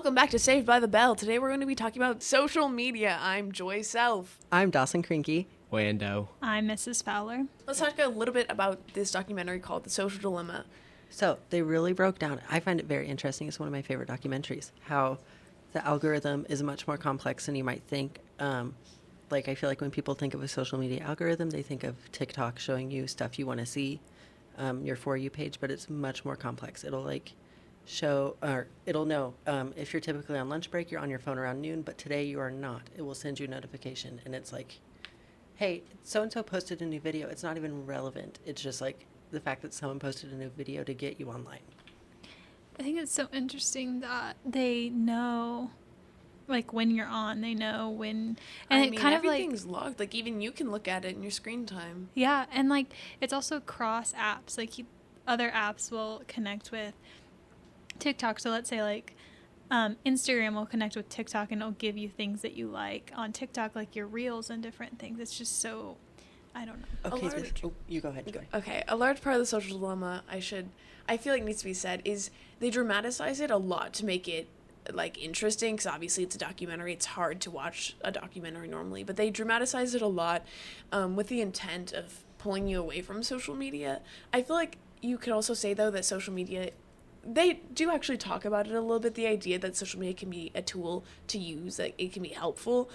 Welcome back to Saved by the Bell. Today we're going to be talking about social media. I'm Joy Self. I'm Dawson Krinky. Wando. I'm Mrs. Fowler. Let's talk a little bit about this documentary called The Social Dilemma. So they really broke down, I find it very interesting, it's one of my favorite documentaries, how the algorithm is much more complex than you might think. I feel like when people think of a social media algorithm, they think of TikTok showing you stuff you want to see, your For You page, but it's much more complex. It'll show, or it'll know if you're typically on lunch break, you're on your phone around noon, but today you are not. It will send you a notification, and it's like, hey, so-and-so posted a new video. It's not even relevant. It's just like the fact that someone posted a new video to get you online. I think it's so interesting that they know, when you're on, they know when, and everything's logged. Even you can look at it in your screen time. Yeah, and it's also cross apps. Other apps will connect with TikTok. So let's say Instagram will connect with TikTok and it'll give you things that you like on TikTok, like your reels and different things. It's just so, I don't know. Okay, you go ahead. Okay, a large part of the social dilemma I feel like needs to be said is they dramatize it a lot to make it interesting, because obviously it's a documentary. It's hard to watch a documentary normally, but they dramatize it a lot with the intent of pulling you away from social media. I feel like you could also say, though, that social media, they do actually talk about it a little bit, the idea that social media can be a tool to use, that it can be helpful,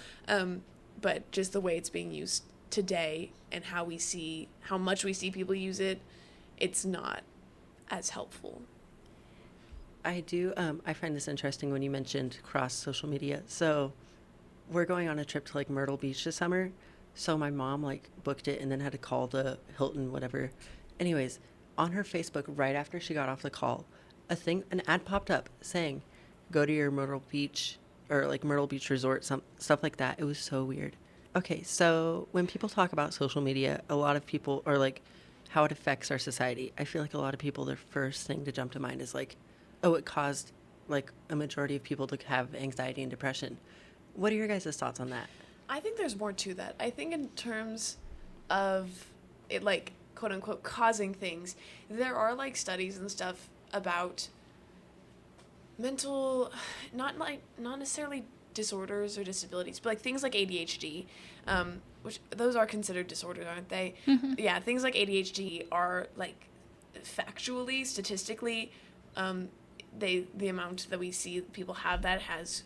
but just the way it's being used today and how much we see people use it, it's not as helpful. I do. I find this interesting when you mentioned cross social media. So we're going on a trip to Myrtle Beach this summer. So my mom booked it and then had to call the Hilton, whatever. Anyways, on her Facebook, right after she got off the call, an ad popped up saying, go to your Myrtle Beach or Myrtle Beach Resort, stuff like that. It was so weird. Okay, so when people talk about social media, a lot of people, or how it affects our society, I feel like a lot of people, their first thing to jump to mind is oh, it caused a majority of people to have anxiety and depression. What are your guys' thoughts on that? I think there's more to that. I think in terms of it, quote unquote, causing things, there are studies and stuff about mental, not necessarily disorders or disabilities, but things like ADHD, which those are considered disorders, aren't they? Mm-hmm. Yeah, things like ADHD are factually, statistically, the amount that we see people have that has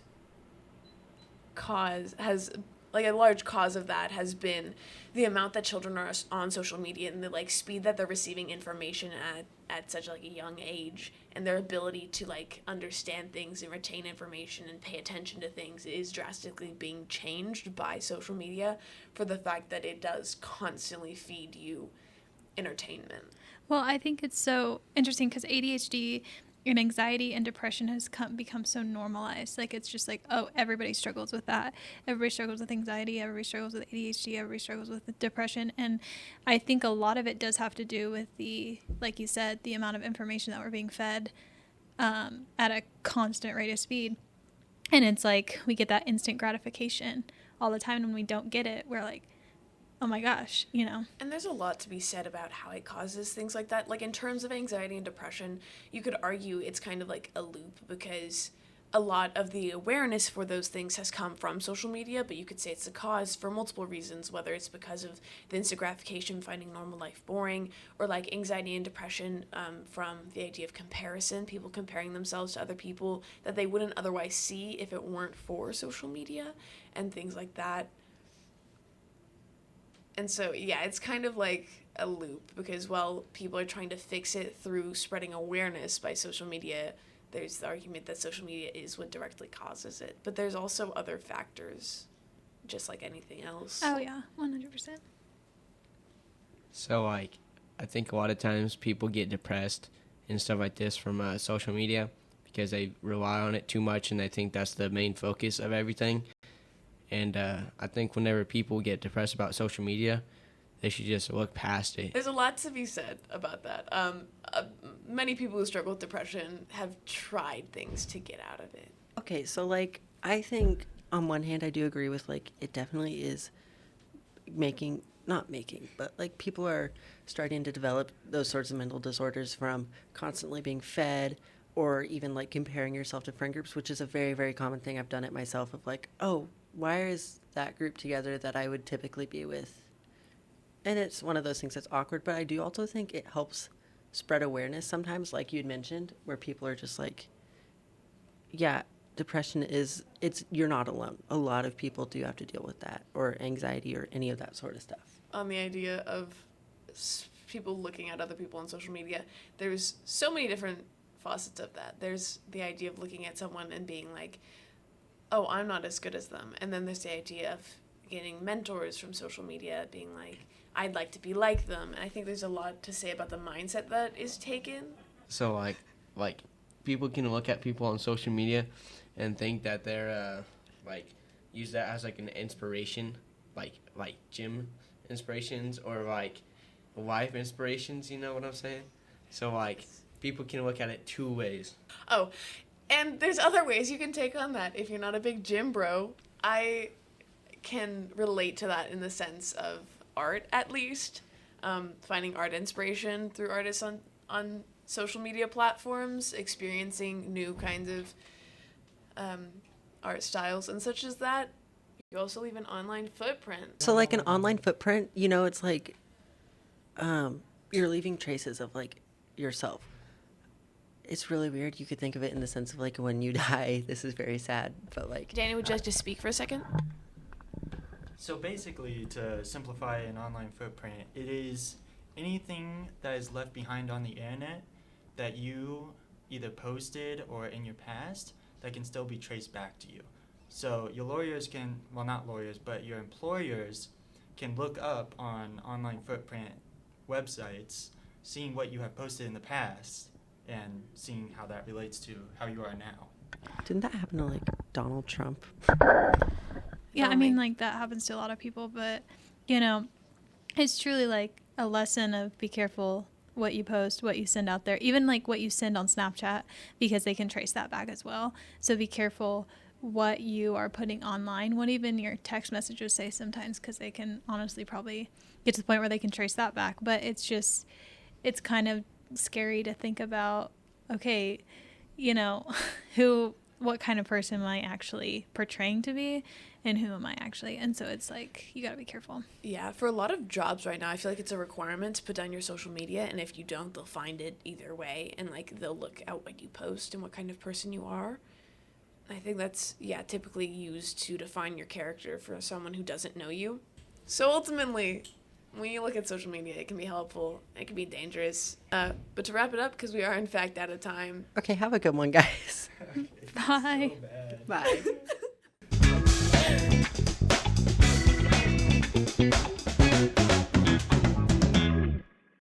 a large cause of that has been the amount that children are on social media and the speed that they're receiving information at such a young age, and their ability to understand things and retain information and pay attention to things is drastically being changed by social media, for the fact that it does constantly feed you entertainment. Well, I think it's so interesting because ADHD and anxiety and depression has become so normalized. It's just oh, everybody struggles with that. Everybody struggles with anxiety. Everybody struggles with ADHD. Everybody struggles with depression. And I think a lot of it does have to do with like you said, the amount of information that we're being fed at a constant rate of speed. And it's we get that instant gratification all the time. And when we don't get it, we're oh my gosh, And there's a lot to be said about how it causes things like that. In terms of anxiety and depression, you could argue it's kind of a loop, because a lot of the awareness for those things has come from social media, but you could say it's the cause for multiple reasons, whether it's because of the instant gratification, finding normal life boring, or anxiety and depression from the idea of comparison, people comparing themselves to other people that they wouldn't otherwise see if it weren't for social media, and things like that. And so, yeah, it's kind of a loop, because while people are trying to fix it through spreading awareness by social media, there's the argument that social media is what directly causes it. But there's also other factors, just like anything else. Oh, yeah, 100%. So, I think a lot of times people get depressed and stuff like this from social media because they rely on it too much, and they think that's the main focus of everything. And I think whenever people get depressed about social media, they should just look past it. There's a lot to be said about that. Many people who struggle with depression have tried things to get out of it. Okay, so I think on one hand I do agree with it definitely is but people are starting to develop those sorts of mental disorders from constantly being fed or even like comparing yourself to friend groups, which is a very, very common thing. I've done it myself of like, oh, why is that group together that I would typically be with? And it's one of those things that's awkward, but I do also think it helps spread awareness sometimes, like you'd mentioned, where people are just like, yeah, depression you're not alone. A lot of people do have to deal with that, or anxiety, or any of that sort of stuff. On the idea of people looking at other people on social media, there's so many different facets of that. There's the idea of looking at someone and being like, oh, I'm not as good as them. And then there's the idea of getting mentors from social media, being like, I'd like to be like them. And I think there's a lot to say about the mindset that is taken. So like people can look at people on social media and think that they're like use that as like an inspiration, like gym inspirations or like life inspirations, you know what I'm saying? So like people can look at it two ways. Oh, and there's other ways you can take on that. If you're not a big gym bro, I can relate to that in the sense of art, at least. Finding art inspiration through artists on social media platforms, experiencing new kinds of art styles and such as that. You also leave an online footprint. So like an online footprint, you know, it's like you're leaving traces of like yourself. It's really weird. You could think of it in the sense of like when you die, this is very sad, but like... Danny, would you like to speak for a second? So basically, to simplify an online footprint, it is anything that is left behind on the internet that you either posted or in your past that can still be traced back to you. So your lawyers can, well, not lawyers, but your employers can look up on online footprint websites, seeing what you have posted in the past and seeing how that relates to how you are now. Didn't that happen to like Donald Trump? Yeah, I mean, like, that happens to a lot of people, but, you know, it's truly, like, a lesson of be careful what you post, what you send out there, even, like, what you send on Snapchat, because they can trace that back as well. So be careful what you are putting online, what even your text messages say sometimes, because they can honestly probably get to the point where they can trace that back. But it's just, it's kind of scary to think about, okay, you know, what kind of person am I actually portraying to be? And who am I actually? And so it's like, you got to be careful. Yeah, for a lot of jobs right now, I feel like it's a requirement to put down your social media. And if you don't, they'll find it either way. And, like, they'll look at what you post and what kind of person you are. I think that's, yeah, typically used to define your character for someone who doesn't know you. So ultimately, when you look at social media, it can be helpful. It can be dangerous. But to wrap it up, because we are, in fact, out of time. Okay, have a good one, guys. Bye. So bad. Bye.